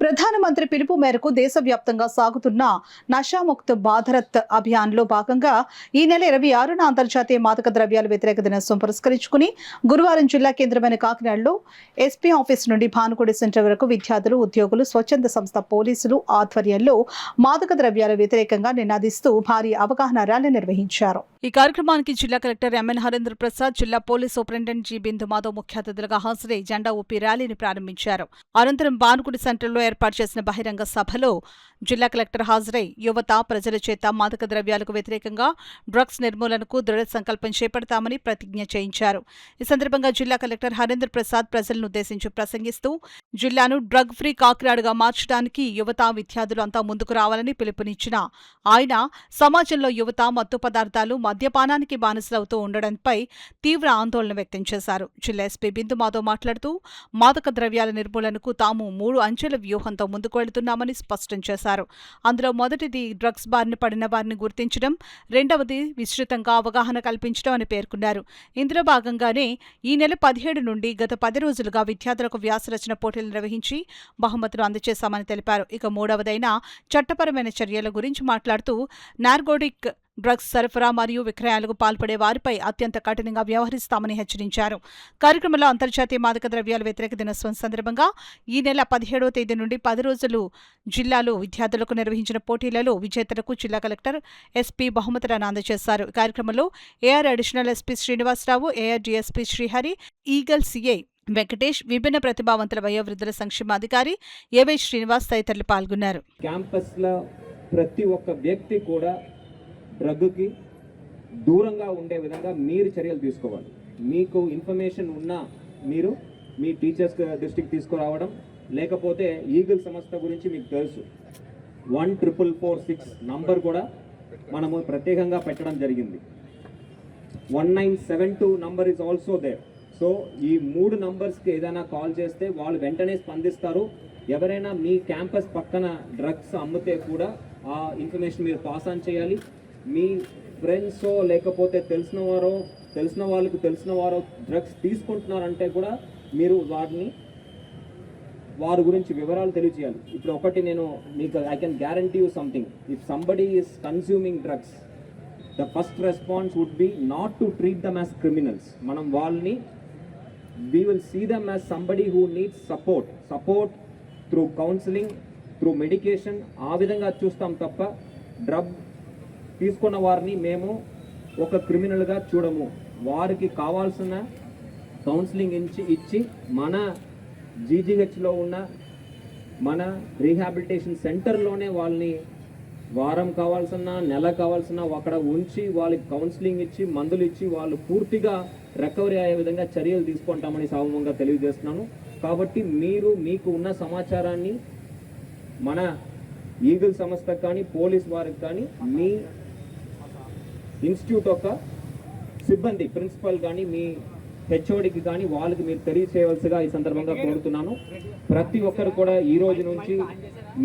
ప్రధానమంత్రి పిలుపు మేరకు దేశవ్యాప్తంగా సాగుతున్న నషాముక్త్ భారత్ అభియాన్లో భాగంగా ఈ నెల 26న అంతర్జాతీయ మాదక ద్రవ్యాల వ్యతిరేక దినోత్సవం పురస్కరించుకుని గురువారం జిల్లా కేంద్రమైన కాకినాడలో ఎస్పీ ఆఫీస్ నుండి భానుకోడి సెంటర్ వరకు విద్యార్థులు, ఉద్యోగులు, స్వచ్ఛంద సంస్థ, పోలీసులు ఆధ్వర్యంలో మాదక ద్రవ్యాల వ్యతిరేకంగా నినాదిస్తూ భారీ అవగాహన ర్యాలీ నిర్వహించారు. ఈ కార్యక్రమానికి జిల్లా కలెక్టర్ ఎంఎన్ హరేంద్ర ప్రసాద్, జిల్లా పోలీస్ సూపరింటెండెంట్ జి బిందు మాధవ్ ముఖ్య అతిథులుగా హాజరై జెండా ఊపి ర్యాలీని ప్రారంభించారు. అనంతరం భానుకోడి సెంటర్లో ఏర్పాటు చేసిన బహిరంగ సభలో జిల్లా కలెక్టర్ హాజరై యువత, ప్రజల చేత మాదక ద్రవ్యాలకు వ్యతిరేకంగా డ్రగ్స్ నిర్మూలనకు దృఢ సంకల్పం చేపడతామని ప్రతిజ్ఞ చేయించారు. ఈ సందర్భంగా జిల్లా కలెక్టర్ హరేంద్ర ప్రసాద్ ప్రజలను ఉద్దేశించి ప్రసంగిస్తూ జిల్లాను డ్రగ్ ఫ్రీ కాకినాడగా మార్చడానికి యువత, విద్యార్థులు అంతా ముందుకు రావాలని పిలుపునిచ్చిన ఆయన సమాజంలో యువత మత్తు పదార్థాలు, మద్యపానానికి బానిసలవుతూ ఉండడంపై తీవ్ర ఆందోళన వ్యక్తం చేశారు. జిల్లా ఎస్పీ బిందు మాధవ్ మాట్లాడుతూ మాదక ద్రవ్యాల నిర్మూలనకు తాము 3 అంచెల వ్యూహంతో ముందుకు వెళుతున్నామని స్పష్టం చేశారు. అందులో మొదటిది డ్రగ్స్ బారిన పడిన వారిని గుర్తించడం, రెండవది విస్తృతంగా అవగాహన కల్పించడం అని పేర్కొన్నారు. ఇందులో భాగంగానే ఈ నెల 17 నుండి గత 10 రోజులుగా విద్యార్థులకు వ్యాసరచన పోటీలు నిర్వహించి బహుమతులు అందజేశామని తెలిపారు. ఇక మూడవదైన చట్టపరమైన చర్యల గురించి మాట్లాడుతూ నార్కోటిక్ డ్రగ్స్ సరఫరా మరియు విక్రయాలకు పాల్పడే వారిపై అత్యంత కఠినంగా వ్యవహరిస్తామని హెచ్చరించారు. కార్యక్రమంలో అంతర్జాతీయ మాదక ద్రవ్యాల వ్యతిరేక దినోత్సవం సందర్భంగా ఈ నెల 17వ తేదీ నుండి 10 రోజులు జిల్లాలో విద్యార్థులకు నిర్వహించిన పోటీలలో విజేతలకు జిల్లా కలెక్టర్, ఎస్పీ బహుమతులను అందజేశారు. ఈ కార్యక్రమంలో AR additional SP Srinivasarao, AR DSP Srihari, eagle CI Venkatesh, విభిన్న ప్రతిభావంతుల వయోవృద్ధుల సంక్షేమాధికారి ఏవై శ్రీనివాస్ తదితరులు పాల్గొన్నారు. క్యాంపస్లో ప్రతి ఒక్క వ్యక్తి కూడా డ్రగ్కి దూరంగా ఉండే విధంగా మీరు చర్యలు తీసుకోవాలి. మీకు ఇన్ఫర్మేషన్ ఉన్నా మీరు మీ టీచర్స్ దృష్టికి తీసుకురావడం, లేకపోతే ఈగల్ సంస్థ గురించి మీకు తెలుసు 14446 నంబర్ కూడా మనము ప్రత్యేకంగా పెట్టడం జరిగింది. 1972 number is also there. So ఈ 3 నంబర్స్కి ఏదైనా కాల్ చేస్తే వాళ్ళు వెంటనే స్పందిస్తారు. ఎవరైనా మీ క్యాంపస్ పక్కన డ్రగ్స్ అమ్మితే కూడా ఆ ఇన్ఫర్మేషన్ మీరు పాస్ ఆన్ చేయాలి. మీ ఫ్రెండ్స్ లేకపోతే తెలిసిన వారు డ్రగ్స్ తీసుకుంటున్నారంటే కూడా మీరు వారి గురించి వివరాలు తెలియజేయాలి. ఇప్పుడు ఒకటి నేను మీకు I can guarantee you something. If somebody is consuming drugs, the first response would be not to treat them as criminals. మనం వాళ్ళని we will see them as somebody who needs support through counseling, through medication. ఆ విధంగా చూస్తాం తప్ప drug తీసుకున్న వారిని మేము ఒక క్రిమినల్గా చూడము. వారికి కావాల్సిన కౌన్సిలింగ్ ఇచ్చి మన జీజీహెచ్లో ఉన్న మన రీహాబిలిటేషన్ సెంటర్లోనే వాళ్ళని వారం కావాల్సిన, నెల కావాల్సిన అక్కడ ఉంచి వాళ్ళకి కౌన్సిలింగ్ ఇచ్చి, మందులు ఇచ్చి వాళ్ళు పూర్తిగా రికవరీ అయ్యే విధంగా చర్యలు తీసుకుంటామని సామూహికంగా తెలియజేస్తున్నాను. కాబట్టి మీకు ఉన్న సమాచారాన్ని మన ఈగల్ సంస్థకు కానీ, పోలీస్ వారికి కానీ, మీ ఇన్స్టిట్యూట్ యొక్క సిబ్బంది, ప్రిన్సిపల్ కానీ, మీ హెచ్ఓడికి కానీ వాళ్ళకి మీరు తెలియచేయవలసిగా ఈ సందర్భంగా కోరుతున్నాను. ప్రతి ఒక్కరు కూడా ఈ రోజు నుంచి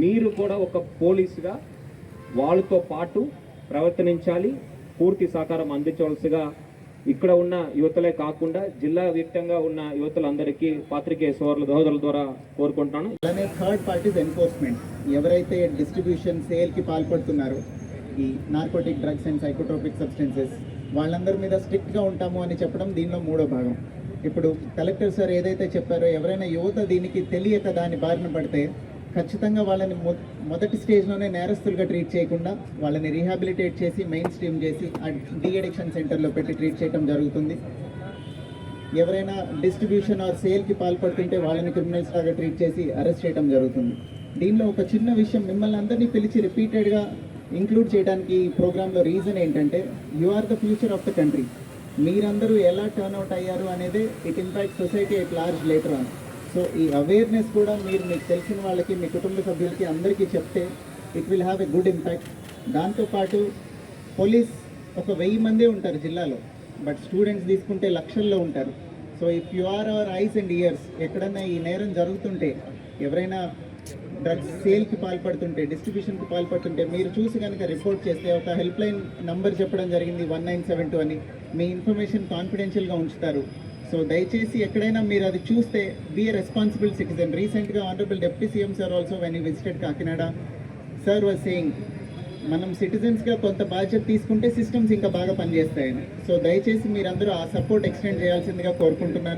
మీరు కూడా ఒక పోలీసుగా వాళ్ళతో పాటు ప్రవర్తించాలి, పూర్తి సహకారం అందించవలసిగా ఇక్కడ ఉన్న యువతలే కాకుండా జిల్లా వ్యాప్తంగా ఉన్న యువతలందరికీ పాత్రికేయ సోదరుల ద్వారా కోరుకుంటున్నాను. అలానే థర్డ్ పార్టీస్ ఎన్ఫోర్స్మెంట్, ఎవరైతే డిస్ట్రిబ్యూషన్, సేల్కి పాల్పడుతున్నారో ఈ narcotic drugs and psychotropic substances, వాళ్ళందరి మీద స్ట్రిక్ట్గా ఉంటాము అని చెప్పడం దీనిలో 3వ భాగం. ఇప్పుడు కలెక్టర్ సార్ ఏదైతే చెప్పారో, ఎవరైనా యువత దీనికి తెలియక దాని బారిన పడితే ఖచ్చితంగా వాళ్ళని మొదటి స్టేజ్లోనే నేరస్తులుగా ట్రీట్ చేయకుండా వాళ్ళని రీహాబిలిటేట్ చేసి, మెయిన్ స్ట్రీమ్ చేసి డీ అడిక్షన్ సెంటర్లో పెట్టి ట్రీట్ చేయడం జరుగుతుంది. ఎవరైనా డిస్ట్రిబ్యూషన్ ఆర్ సేల్కి పాల్పడుతుంటే వాళ్ళని క్రిమినల్స్ లాగా ట్రీట్ చేసి అరెస్ట్ చేయడం జరుగుతుంది. దీనిలో ఒక చిన్న విషయం, మిమ్మల్ని అందరినీ పిలిచి రిపీటెడ్గా ఇంక్లూడ్ చేయడానికి ఈ ప్రోగ్రాంలో రీజన్ ఏంటంటే, you are the future of the country. మీరందరూ ఎలా టర్న్అవుట్ అయ్యారు అనేది it impact society at large later on. So ఈ అవేర్నెస్ కూడా మీకు తెలిసిన వాళ్ళకి, మీ కుటుంబ సభ్యులకి అందరికీ చెప్తే it will have a good impact. దాంతోపాటు పోలీస్ ఒక 1000 మందే ఉంటారు జిల్లాలో, బట్ స్టూడెంట్స్ తీసుకుంటే లక్షల్లో ఉంటారు. So if you are our eyes and ears, ఎక్కడన్నా ఈ నేరం జరుగుతుంటే, ఎవరైనా డ్రగ్స్ సేల్కి పాల్పడుతుంటే, డిస్ట్రిబ్యూషన్కి పాల్పడుతుంటే మీరు చూసి కనుక రిపోర్ట్ చేస్తే, ఒక హెల్ప్ లైన్ నంబర్ చెప్పడం జరిగింది 1972 అని, మీ ఇన్ఫర్మేషన్ కాన్ఫిడెన్షియల్గా ఉంచుతారు. సో దయచేసి ఎక్కడైనా మీరు అది చూస్తే బీ ఎ రెస్పాన్సిబుల్ సిటిజన్. రీసెంట్గా honourable deputy CM sir also when you visited Kakinada, sir was saying మనం సిటిజన్స్గా కొంత బాధ్యత తీసుకుంటే సిస్టమ్స్ ఇంకా బాగా పనిచేస్తాయని. సో దయచేసి మీరందరూ ఆ సపోర్ట్ ఎక్స్టెండ్ చేయాల్సిందిగా కోరుకుంటున్నాను.